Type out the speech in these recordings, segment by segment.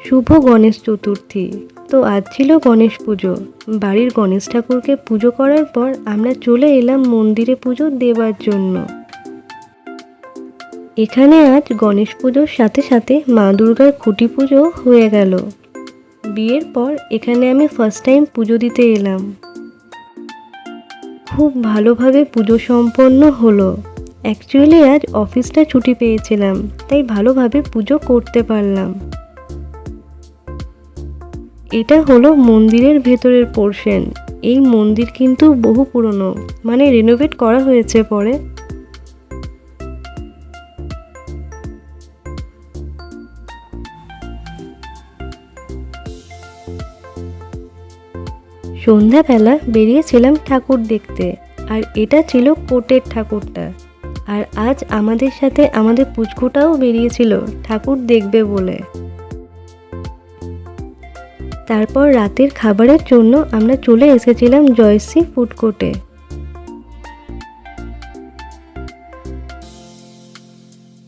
শুভ গণেশ চতুর্থী। তো আজ ছিল গণেশ পুজো। বাড়ির গণেশ ঠাকুরকে পুজো করার পর আমরা চলে এলাম মন্দিরে পুজো দেবার জন্য। এখানে আজ গণেশ পুজোর সাথে সাথে মা দুর্গার খুঁটি পুজো হয়ে গেল। বিয়ের পর এখানে আমি ফার্স্ট টাইম পুজো দিতে এলাম। খুব ভালোভাবে পুজো সম্পন্ন হলো। অ্যাকচুয়ালি আজ অফিসটা ছুটি পেয়েছিলাম, তাই ভালোভাবে পুজো করতে পারলাম। এটা হলো মন্দিরের ভেতরের পোর্শন। এই মন্দির কিন্তু বহু পুরনো, মানে রিনোভেট করা হয়েছে পরে। সন্ধ্যাবেলা বেরিয়েছিলাম ঠাকুর দেখতে, আর এটা ছিল কোটের ঠাকুরটা। আর আজ আমাদের সাথে আমাদের পুচকুটাও বেরিয়েছিল ঠাকুর দেখবে বলে। তারপর রাতের খাবারের জন্য আমরা চলে এসেছিলাম জয়শ্রী ফুড কোর্টে।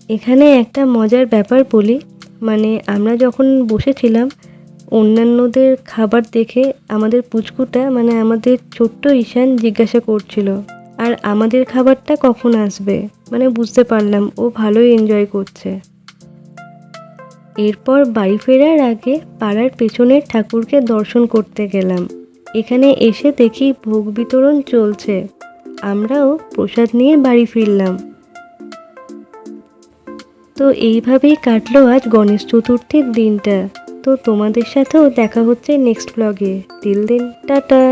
এখানে একটা মজার ব্যাপার বলি, মানে আমরা যখন বসেছিলাম অন্যান্যদের খাবার দেখে আমাদের পুচকুটা, মানে আমাদের ছোট্ট ঈশান জিজ্ঞাসা করছিল আর আমাদের খাবারটা কখন আসবে। মানে বুঝতে পারলাম ও ভালোই এনজয় করছে। এরপর বাড়ি ফেরার আগে পাড়ার পেছনের ঠাকুরকে দর্শন করতে গেলাম। এখানে এসে দেখি ভোগ বিতরণ চলছে। আমরাও প্রসাদ নিয়ে বাড়ি ফিরলাম। তো এইভাবেই কাটলো আজ গণেশ চতুর্থীর দিনটা। তো তোমাদের সাথেও দেখা হচ্ছে নেক্সট ব্লগে। Till then, tata.